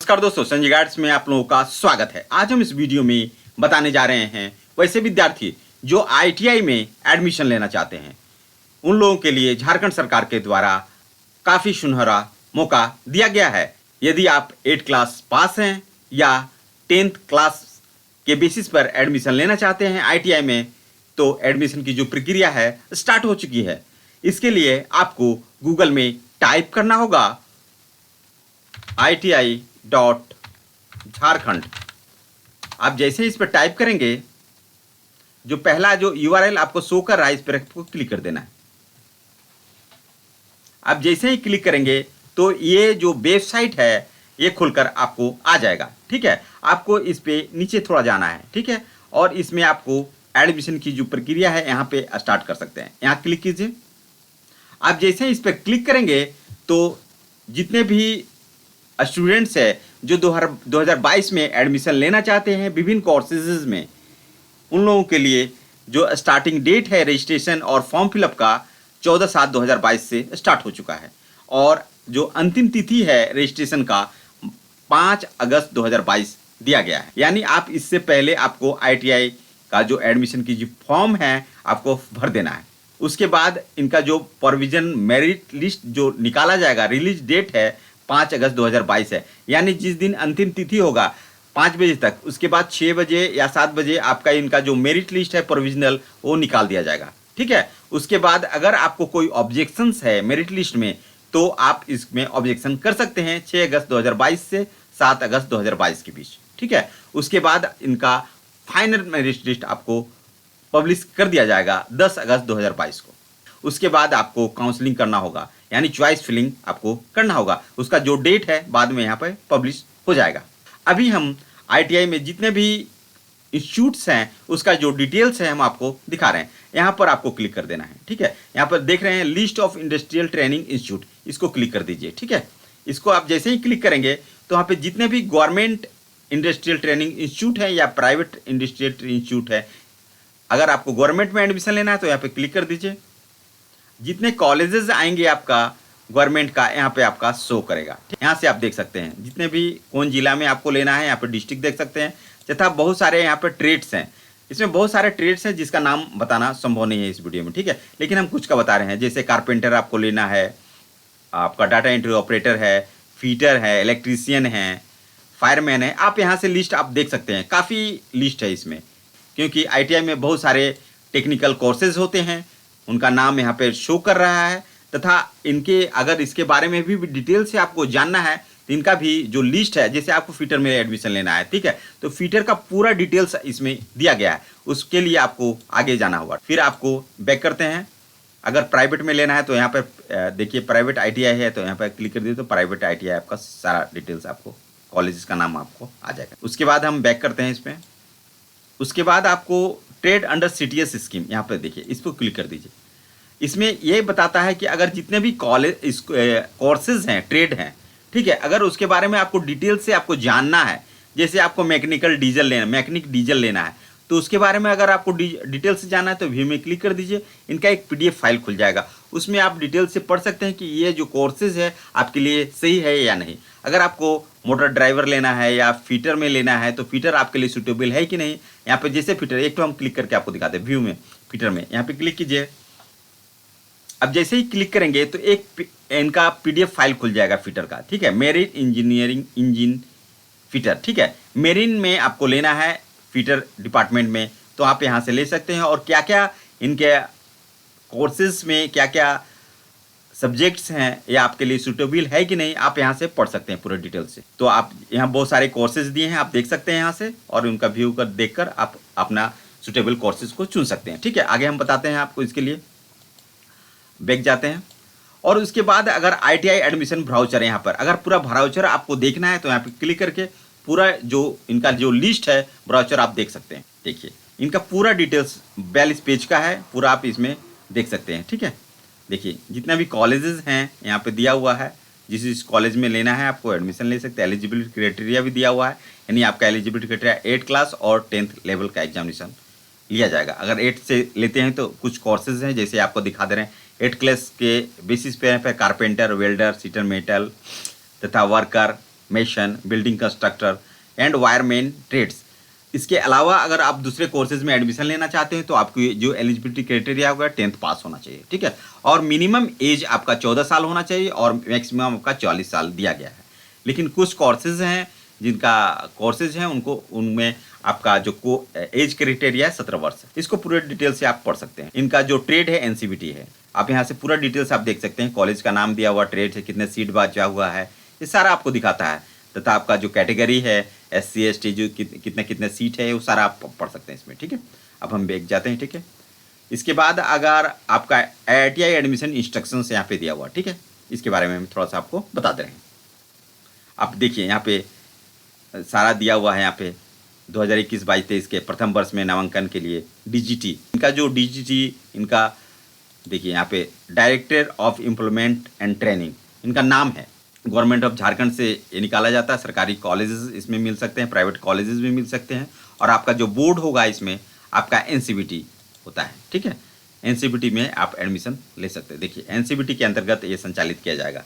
नमस्कार दोस्तों, संजय गाइड्स में आप लोगों का स्वागत है। आज हम इस वीडियो में बताने जा रहे हैं वैसे विद्यार्थी जो आईटीआई में एडमिशन लेना चाहते हैं, उन लोगों के लिए झारखंड सरकार के द्वारा काफ़ी सुनहरा मौका दिया गया है। यदि आप 8 क्लास पास हैं या 10th क्लास के बेसिस पर एडमिशन लेना चाहते हैं आईटीआई में, तो एडमिशन की जो प्रक्रिया है स्टार्ट हो चुकी है। इसके लिए आपको गूगल में टाइप करना होगा ITI.झारखंड। आप जैसे इस पर टाइप करेंगे, जो पहला जो URL आपको शो कर रहा है, इस पर आपको क्लिक कर देना है। आप जैसे ही क्लिक करेंगे तो ये जो वेबसाइट है ये खुलकर आपको आ जाएगा। ठीक है, आपको इस पे नीचे थोड़ा जाना है। ठीक है, और इसमें आपको एडमिशन की जो प्रक्रिया है यहाँ पे स्टार्ट कर सकते हैं। यहाँ क्लिक कीजिए। आप जैसे ही इस पर क्लिक करेंगे तो जितने भी स्टूडेंट्स है जो 2022 में एडमिशन लेना चाहते हैं विभिन्न कोर्सेज में, उन लोगों के लिए जो स्टार्टिंग डेट है रजिस्ट्रेशन और फॉर्म फिलअप का 14/7/2022 से स्टार्ट हो चुका है, और जो अंतिम तिथि है रजिस्ट्रेशन का 5 अगस्त 2022 दिया गया है। यानी आप इससे पहले आपको ITI का जो एडमिशन की जो फॉर्म है आपको भर देना है। उसके बाद इनका जो प्रोविजन मेरिट लिस्ट जो निकाला जाएगा, रिलीज डेट है 5 अगस्त 2022 है। यानी जिस दिन अंतिम तिथि होगा 5 बजे तक, उसके बाद 6 बजे या 7 बजे आपका इनका जो मेरिट लिस्ट है प्रोविजनल वो निकाल दिया जाएगा। ठीक है, उसके बाद अगर आपको कोई ऑब्जेक्शंस है मेरिट लिस्ट में तो आप इसमें ऑब्जेक्शन कर सकते हैं 6 अगस्त 2022 से 7 अगस्त 2022 के बीच। ठीक है, उसके बाद इनका फाइनल मेरिट लिस्ट आपको पब्लिश कर दिया जाएगा 10 अगस्त 2022 को। उसके बाद आपको काउंसलिंग करना होगा, यानी चॉइस फिलिंग आपको करना होगा। उसका जो डेट है बाद में यहाँ पर पब्लिश हो जाएगा। अभी हम ITI में जितने भी इंस्टीट्यूट्स हैं उसका जो डिटेल्स है हम आपको दिखा रहे हैं। यहाँ पर आपको क्लिक कर देना है। ठीक है, यहाँ पर देख रहे हैं list of industrial training institute, इसको क्लिक कर दीजिए। ठीक है, इसको आप जैसे ही क्लिक करेंगे तो यहाँ पे जितने भी गवर्नमेंट इंडस्ट्रियल ट्रेनिंग इंस्टीट्यूट है या प्राइवेट इंडस्ट्रियल इंस्टीट्यूट है, अगर आपको गवर्नमेंट में एडमिशन लेना है तो यहाँ पे क्लिक कर दीजिए। जितने कॉलेजेस आएंगे आपका गवर्नमेंट का यहाँ पे आपका शो करेगा। यहाँ से आप देख सकते हैं जितने भी कौन जिला में आपको लेना है, यहाँ पे डिस्ट्रिक्ट देख सकते हैं, तथा बहुत सारे यहाँ पे ट्रेड्स हैं। इसमें बहुत सारे ट्रेड्स हैं जिसका नाम बताना संभव नहीं है इस वीडियो में। ठीक है, लेकिन हम कुछ का बता रहे हैं। जैसे कारपेंटर आपको लेना है, आपका डाटा एंट्री ऑपरेटर है, फीटर है, इलेक्ट्रीशियन है, फायरमैन है। आप यहाँ से लिस्ट आप देख सकते हैं, काफ़ी लिस्ट है इसमें, क्योंकि ITI में बहुत सारे टेक्निकल कोर्सेज होते हैं, उनका नाम यहाँ पे शो कर रहा है। तथा इनके अगर इसके बारे में भी डिटेल से आपको जानना है तो इनका भी जो लिस्ट है, जैसे आपको फीटर में एडमिशन लेना है, ठीक है, तो फीटर का पूरा डिटेल्स इसमें दिया गया है। उसके लिए आपको आगे जाना होगा। फिर आपको बैक करते हैं। अगर प्राइवेट में लेना है तो यहाँ पर देखिए प्राइवेट ITI है, तो यहाँ पर क्लिक कर दिए तो प्राइवेट ITI आपका सारा डिटेल्स आपको, कॉलेज का नाम आपको आ जाएगा। उसके बाद हम बैक करते हैं इसमें। उसके बाद आपको ट्रेड अंडर CTS स्कीम, यहाँ पर देखिए, इस पर क्लिक कर दीजिए। इसमें ये बताता है कि अगर जितने भी कॉलेज कोर्सेज हैं, ट्रेड हैं, ठीक है, अगर उसके बारे में आपको डिटेल से आपको जानना है, जैसे आपको मैकेनिक डीजल लेना है, तो उसके बारे में अगर आपको डिटेल से जानना है तो व्यू में क्लिक कर दीजिए। इनका एक PDF फाइल खुल जाएगा, उसमें आप डिटेल से पढ़ सकते हैं कि ये जो कोर्सेज है आपके लिए सही है या नहीं। अगर आपको मोटर ड्राइवर लेना है या फीटर में लेना है तो फीटर आपके लिए सूटेबल है कि नहीं। यहाँ पे जैसे फीटर, एक तो हम क्लिक करके आपको दिखाते हैं व्यू में, फीटर में यहाँ पे क्लिक कीजिए। अब जैसे ही क्लिक करेंगे तो एक इनका PDF फाइल खुल जाएगा फीटर का। ठीक है, मेरिन इंजीनियरिंग इंजन फीटर। ठीक है, मेरिन में आपको लेना है फीटर डिपार्टमेंट में, तो आप यहाँ से ले सकते हैं। और क्या क्या इनके कोर्सेज में क्या क्या सब्जेक्ट्स हैं, ये आपके लिए सूटेबल है कि नहीं, आप यहाँ से पढ़ सकते हैं पूरे डिटेल से। तो आप यहाँ बहुत सारे कोर्सेज दिए हैं, आप देख सकते हैं यहाँ से, और उनका व्यू कर देखकर आप अपना सूटेबल कोर्सेज को चुन सकते हैं। ठीक है, आगे हम बताते हैं आपको। इसके लिए बैक जाते हैं, और उसके बाद अगर ITI एडमिशन ब्राउचर, यहाँ पर अगर पूरा ब्राउचर आपको देखना है तो यहाँ पे क्लिक करके पूरा जो इनका जो लिस्ट है ब्राउचर आप देख सकते हैं। देखिए इनका पूरा डिटेल्स 42 पेज का है, पूरा आप इसमें देख सकते हैं। ठीक है, देखिए जितना भी कॉलेजेस हैं यहाँ पे दिया हुआ है, जिस कॉलेज में लेना है आपको एडमिशन ले सकते हैं। एलिजिबिलिटी क्राइटेरिया भी दिया हुआ है, यानी आपका एलिजिबिलिटी क्राइटेरिया 8 क्लास और 10th लेवल का एग्जामिनेशन लिया जाएगा। अगर 8 से लेते हैं तो कुछ कोर्सेज हैं, जैसे आपको दिखा दे रहे हैं 8 क्लास के बेसिस पे कारपेंटर, वेल्डर, सीटर मेटल तथा worker, mason, building constructor and wireman trades. इसके अलावा अगर आप दूसरे कोर्सेज में एडमिशन लेना चाहते हैं तो आपको जो एलिजिबिलिटी क्राइटेरिया होगा 10th पास होना चाहिए, ठीक है। और मिनिमम एज आपका 14 साल होना चाहिए और मैक्सिमम आपका 40 साल दिया गया है। लेकिन कुछ कोर्सेज हैं जिनका कोर्सेज हैं उनमें आपका जो एज क्राइटेरिया है 17 वर्ष। इसको पूरे डिटेल से आप पढ़ सकते हैं। इनका जो ट्रेड है एनसीबीटी है, आप यहाँ से पूरा डिटेल्स आप देख सकते हैं। कॉलेज का नाम दिया हुआ, ट्रेड है, कितने सीट बचा हुआ है, ये सारा आपको दिखाता है। तथा आपका जो कैटेगरी है SC ST जो कितने कितने सीट है वो सारा आप पढ़ सकते हैं इसमें, ठीक है। अब हम बैक जाते हैं, ठीक है। इसके बाद अगर आपका IITI एडमिशन इंस्ट्रक्शंस यहाँ पे दिया हुआ, ठीक है, इसके बारे में हम थोड़ा सा आपको बता दे रहे हैं। आप देखिए यहाँ पे सारा दिया हुआ है। यहाँ पे 2021-22-23 के प्रथम वर्ष में नामांकन के लिए DGT, इनका जो DGT इनका देखिए यहाँ पे director of employment and training इनका नाम है। गवर्नमेंट ऑफ झारखंड से ये निकाला जाता है। सरकारी कॉलेजेस इसमें मिल सकते हैं, प्राइवेट कॉलेजेस भी मिल सकते हैं। और आपका जो बोर्ड होगा इसमें आपका NCBT होता है, ठीक है। NCBT में आप एडमिशन ले सकते हैं। देखिए NCBT के अंतर्गत ये संचालित किया जाएगा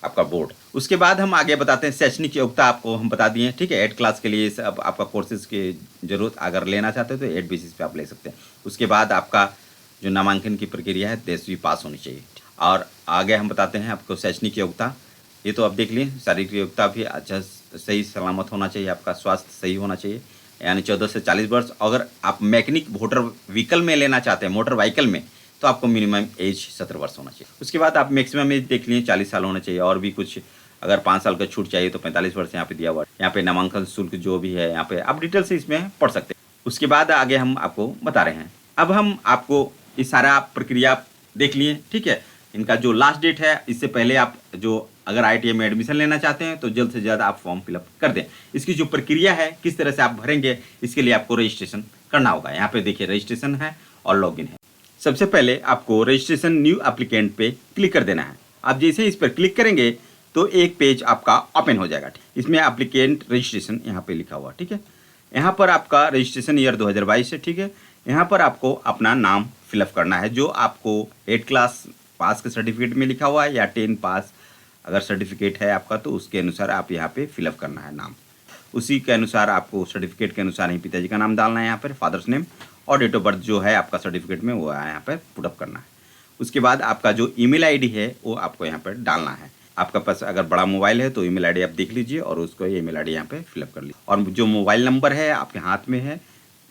आपका बोर्ड। उसके बाद हम आगे बताते हैं शैक्षणिक योग्यता आपको हम बता दिए हैं, ठीक है। 8 क्लास के लिए अब आपका कोर्सेज की जरूरत अगर लेना चाहते हो तो 8 बेसिस पे आप ले सकते हैं। उसके बाद आपका जो नामांकन की प्रक्रिया है 10वीं पास होनी चाहिए। और आगे हम बताते हैं आपको शैक्षणिक योग्यता, ये तो आप देख लिए। शारीरिक योग्यता भी अच्छा सही सलामत होना चाहिए, आपका स्वास्थ्य सही होना चाहिए, यानी 14 से 40 वर्ष। अगर आप मैकेनिक मोटर व्हीकल में लेना चाहते हैं, मोटर व्हीकल में, तो आपको मिनिमम एज 17 वर्ष होना चाहिए। उसके बाद आप मैक्सिमम एज देख लिए 40 साल होना चाहिए। और भी कुछ अगर 5 साल का छूट चाहिए तो 45 वर्ष यहाँ पे दिया हुआ है। यहाँ पे नामांकन शुल्क जो भी है यहाँ पे आप डिटेल से इसमें पढ़ सकते हैं। उसके बाद आगे हम आपको बता रहे हैं। अब हम आपको ये सारा प्रक्रिया देख लिए, ठीक है। इनका जो लास्ट डेट है, इससे पहले आप जो अगर IITI में एडमिशन लेना चाहते हैं तो जल्द से जल्द आप फॉर्म फिलअप कर दें। इसकी जो प्रक्रिया है किस तरह से आप भरेंगे, इसके लिए आपको रजिस्ट्रेशन करना होगा। यहाँ पे देखिए रजिस्ट्रेशन है और लॉगिन है। सबसे पहले आपको रजिस्ट्रेशन न्यू एप्लीकेंट पे क्लिक कर देना है। आप जैसे इस पर क्लिक करेंगे तो एक पेज आपका ओपन हो जाएगा। इसमें एप्लीकेंट रजिस्ट्रेशन यहाँ पे लिखा हुआ, ठीक है। यहाँ पर आपका रजिस्ट्रेशन ईयर 2022 है, ठीक है। यहाँ पर आपको अपना नाम फिलअप करना है, जो आपको 8 क्लास पास के सर्टिफिकेट में लिखा हुआ है या 10 पास अगर सर्टिफिकेट है आपका तो उसके अनुसार आप यहाँ पे फिलअप करना है नाम। उसी के अनुसार आपको सर्टिफिकेट के अनुसार ही पिताजी का नाम डालना है यहाँ पर, फादर्स नेम, और डेट ऑफ बर्थ जो है आपका सर्टिफिकेट में वो यहाँ पर पुटअप करना है। उसके बाद आपका जो ईमेल आईडी है वो आपको यहाँ पर डालना है। आपका पास अगर बड़ा मोबाइल है तो ईमेल आईडी आप देख लीजिए और उसको ईमेल आईडी यहाँ पे फिलअप कर लीजिए। और जो मोबाइल नंबर है आपके हाथ में है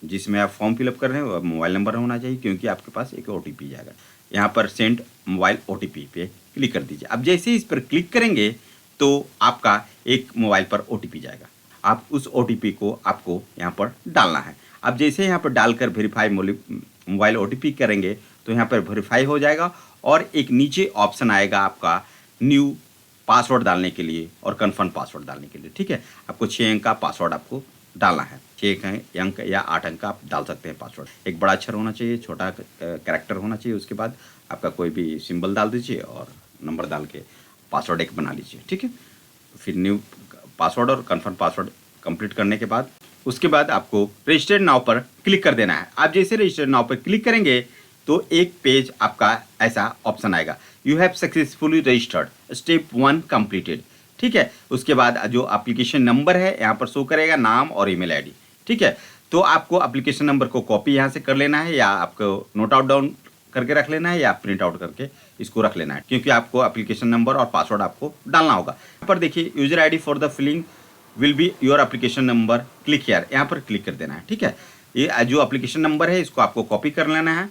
जिसमें आप फॉर्म फिलअप कर रहे हैं वो मोबाइल नंबर होना चाहिए, क्योंकि आपके पास एक OTP जाएगा। यहाँ पर सेंड मोबाइल OTP पे क्लिक कर दीजिए। अब जैसे ही इस पर क्लिक करेंगे तो आपका एक मोबाइल पर OTP जाएगा। आप उस OTP को आपको यहाँ पर डालना है। अब जैसे यहाँ पर डालकर वेरीफाई मोबाइल OTP करेंगे तो यहाँ पर वेरीफाई हो जाएगा और एक नीचे ऑप्शन आएगा आपका न्यू पासवर्ड डालने के लिए और कन्फर्म पासवर्ड डालने के लिए, ठीक है। आपको 6 अंक का पासवर्ड आपको डालना है। 6 अंक या 8 अंक का आप डाल सकते हैं पासवर्ड। एक बड़ा अक्षर होना चाहिए, छोटा कैरेक्टर होना चाहिए। उसके बाद आपका कोई भी सिंबल डाल दीजिए और नंबर डाल के पासवर्ड एक बना लीजिए, ठीक है। फिर न्यू पासवर्ड और कन्फर्म पासवर्ड कंप्लीट करने के बाद उसके बाद आपको रजिस्टर्ड नाउ पर क्लिक कर देना है। आप जैसे रजिस्टर्ड नाउ पर क्लिक करेंगे तो एक पेज आपका ऐसा ऑप्शन आएगा, you have successfully registered, step 1 completed, ठीक है। उसके बाद जो एप्लीकेशन नंबर है यहाँ पर शो करेगा, नाम और ईमेल आईडी, ठीक है। तो आपको एप्लीकेशन नंबर को कॉपी यहाँ से कर लेना है या आपको नोट आउट डाउन करके रख लेना है या प्रिंट आउट करके इसको रख लेना है, क्योंकि आपको एप्लीकेशन नंबर और पासवर्ड आपको डालना होगा। यहाँ पर देखिए user ID for the filling will be your application number, click here, यहाँ पर क्लिक कर देना है, ठीक है। ये जो एप्लीकेशन नंबर है इसको आपको कॉपी कर लेना है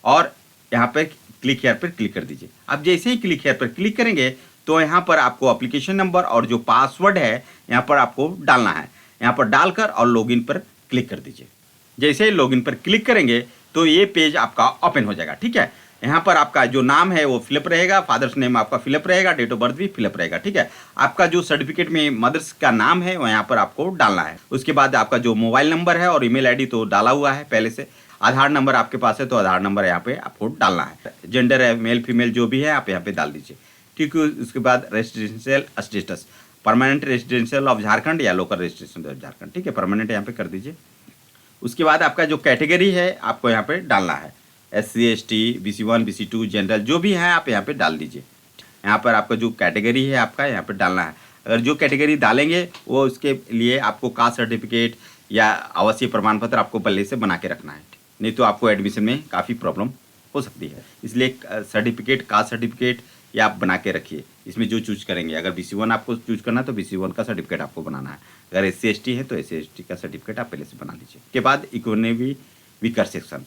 और यहाँ पर क्लिक हियर पर क्लिक कर दीजिए। अब जैसे ही क्लिक हियर पर क्लिक करेंगे तो यहाँ पर आपको एप्लीकेशन नंबर और जो पासवर्ड है यहाँ पर आपको डालना है। यहाँ पर डालकर और लॉगिन पर क्लिक कर दीजिए। जैसे ही लॉगिन पर क्लिक करेंगे तो ये पेज आपका ओपन हो जाएगा, ठीक है। यहाँ पर आपका जो नाम है वो फिलअप रहेगा, फादर्स नेम आपका फिलअप रहेगा, डेट ऑफ बर्थ भी फिलअप रहेगा, ठीक है। आपका जो सर्टिफिकेट में मदर्स का नाम है वो यहाँ पर आपको डालना है। उसके बाद आपका जो मोबाइल नंबर है और ईमेल आईडी तो डाला हुआ है पहले से। आधार नंबर आपके पास है तो आधार नंबर यहाँ पे आपको डालना है। जेंडर है मेल फीमेल जो भी है आप यहाँ पे डाल दीजिए, ठीक है। उसके बाद residential status, permanent residential of Jharkhand या लोकल रेजिडेंशियल ऑफ झारखंड, ठीक है, परमानेंट यहाँ पे कर दीजिए। उसके बाद आपका जो कैटेगरी है आपको यहाँ पे डालना है, SC ST BC1 BC2 general जो भी है आप यहाँ पे डाल दीजिए। यहाँ पर आपका जो कैटेगरी है आपका यहाँ पे डालना है। अगर जो कैटेगरी डालेंगे वो उसके लिए आपको कास्ट सर्टिफिकेट या आवासीय प्रमाण पत्र आपको पहले से बना के रखना है, नहीं तो आपको एडमिशन में काफ़ी प्रॉब्लम हो सकती है। इसलिए सर्टिफिकेट, कास्ट सर्टिफिकेट या आप बना के रखिए। इसमें जो चूज करेंगे, अगर BC1 आपको चूज करना है तो BC1 का सर्टिफिकेट आपको बनाना है, अगर SC/ST है तो SC/ST का सर्टिफिकेट आप पहले से बना लीजिए। उसके बाद इकोनॉमी वीकर सेक्शन,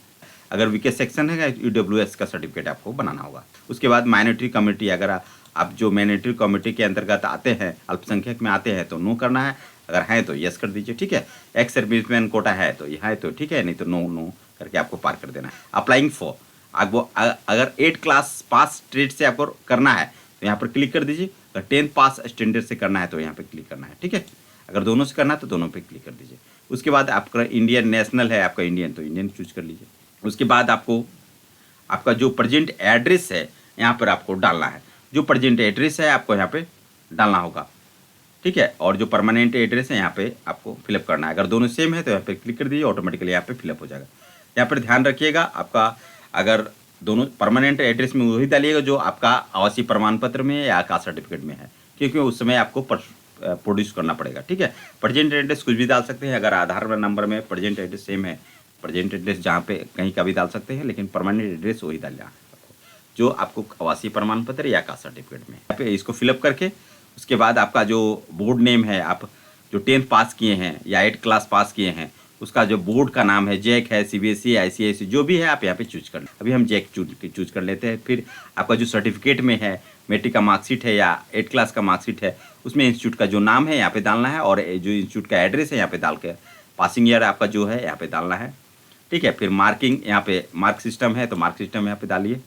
अगर वीकर सेक्शन है EWS का सर्टिफिकेट आपको बनाना होगा। उसके बाद माइनॉरिटी कम्युनिटी, अगर आप जो माइनॉरिटी कम्युनिटी के अंतर्गत आते हैं, अल्पसंख्यक में आते हैं तो नो करना है, अगर हैं तो यस कर दीजिए, ठीक है। एक्स सर्विसमैन कोटा है तो यहाँ है तो ठीक है, नहीं तो नो करके आपको पार कर देना है। अप्लाइंग फॉर, आपको अगर 8 क्लास पास ट्रेड से आपको करना है तो यहाँ पर क्लिक कर दीजिए, अगर 10 पास स्टैंडर्ड से करना है तो यहाँ पर क्लिक करना है, ठीक है। अगर दोनों से करना है तो दोनों पे क्लिक कर दीजिए। उसके बाद आपका इंडियन नेशनल है, आपका इंडियन तो इंडियन चूज कर लीजिए। उसके बाद आपको आपका जो प्रेजेंट एड्रेस है यहाँ पर आपको डालना है, जो प्रेजेंट एड्रेस है आपको यहाँ पे डालना होगा, ठीक है। और जो परमानेंट एड्रेस है यहाँ पे आपको फिलअप करना है। अगर दोनों सेम है तो यहाँ पे क्लिक कर दीजिए, ऑटोमेटिकली यहाँ पे फिलअप हो जाएगा। यहाँ पर ध्यान रखिएगा, आपका अगर दोनों परमानेंट एड्रेस में वही डालिएगा जो आपका आवासीय प्रमाण पत्र में या कास्ट सर्टिफिकेट में है, क्योंकि उस समय आपको प्रोड्यूस करना पड़ेगा, ठीक है। प्रेजेंट एड्रेस कुछ भी डाल सकते हैं, अगर आधार नंबर में प्रेजेंट एड्रेस सेम है, प्रेजेंट एड्रेस जहाँ पे कहीं का भी डाल सकते हैं, लेकिन परमानेंट एड्रेस वही डालना है जो आपको आवासीय प्रमाण पत्र या कास्ट सर्टिफिकेट में। यहाँ पे इसको फिलअप करके उसके बाद आपका जो बोर्ड नेम है, आप जो 10th पास किए हैं या 8 क्लास पास किए हैं, उसका जो बोर्ड का नाम है, जैक है, CBSE, ICISE जो भी है आप यहाँ पे चूज कर लें। अभी हम जैक चूज कर लेते हैं। फिर आपका जो सर्टिफिकेट में है, मैट्रिक का मार्कशीट है या 8 क्लास का मार्कशीट है, उसमें इंस्टीट्यूट का जो नाम है यहाँ पे डालना है, और जो इंस्टीट्यूट का एड्रेस है यहाँ पे डाल के पासिंग ईयर आपका जो है यहाँ पे डालना है, ठीक है। फिर मार्किंग, यहाँ पे मार्क सिस्टम है तो मार्क सिस्टम यहाँ पे डालिए,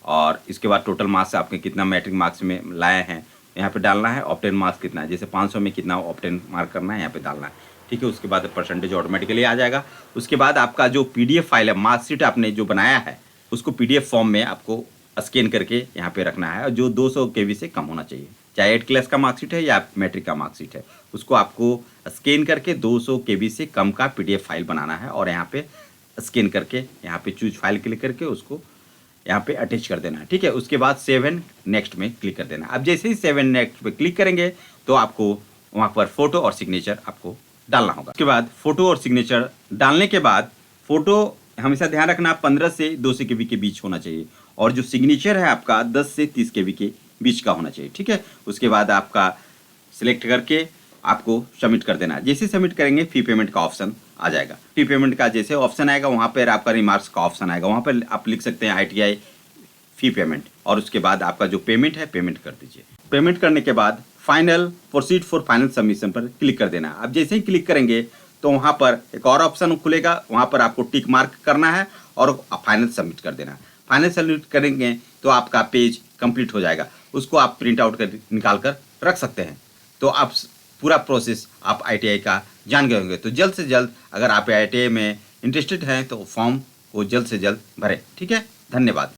और इसके बाद टोटल मार्क्स आपके कितना मैट्रिक मार्क्स में लाए हैं यहाँ पे डालना है। ऑप्टेन मार्क्स कितना है, जैसे 500 में कितना ऑप्टेन मार्क करना है यहाँ पे डालना है, ठीक है। उसके बाद परसेंटेज ऑटोमेटिकली आ जाएगा। उसके बाद आपका जो PDF फाइल है, मार्कशीट आपने जो बनाया है उसको PDF फॉर्म में आपको स्कैन करके यहाँ पे रखना है, और जो 200 KB से कम होना चाहिए, चाहे 8 क्लास का मार्कशीट है या मैट्रिक का मार्कशीट है, उसको आपको स्कैन करके 200 KB से कम का PDF फाइल बनाना है, और यहाँ पे स्कैन करके यहाँ पे चूज फाइल क्लिक करके उसको यहाँ पे अटैच कर देना है, ठीक है। उसके बाद सेव एंड नेक्स्ट में क्लिक कर देना है। अब जैसे ही सेव एंड नेक्स्ट पे क्लिक करेंगे तो आपको वहाँ पर फोटो और सिग्नेचर आपको डालना होगा। उसके बाद फोटो और सिग्नेचर डालने के बाद, फोटो हमेशा ध्यान रखना 15 से 200 KB के बीच होना चाहिए, और जो सिग्नेचर है आपका 10 से 30 KB के बीच का होना चाहिए, ठीक है। उसके बाद आपका सिलेक्ट करके आपको सबमिट कर देना है। जैसे सबमिट करेंगे फी पेमेंट का ऑप्शन आ जाएगा। फी पेमेंट का जैसे ऑप्शन आएगा वहाँ पर आपका रिमार्क्स का ऑप्शन आएगा, वहाँ पर आप लिख सकते हैं ITI फी पेमेंट, और उसके बाद आपका जो पेमेंट है पेमेंट कर दीजिए। पेमेंट करने के बाद final proceed for final submission पर क्लिक कर देना। अब जैसे ही क्लिक करेंगे तो वहाँ पर एक और ऑप्शन खुलेगा, वहाँ पर आपको टिक मार्क करना है और फाइनल सबमिट कर देना। फाइनल सबमिट करेंगे तो आपका पेज कंप्लीट हो जाएगा, उसको आप प्रिंट आउट कर निकाल कर रख सकते हैं। तो आप पूरा प्रोसेस आप ITI का जान गए होंगे। तो जल्द से जल्द अगर आप ITI में इंटरेस्टेड हैं तो फॉर्म को जल्द से जल्द भरें, ठीक है। धन्यवाद।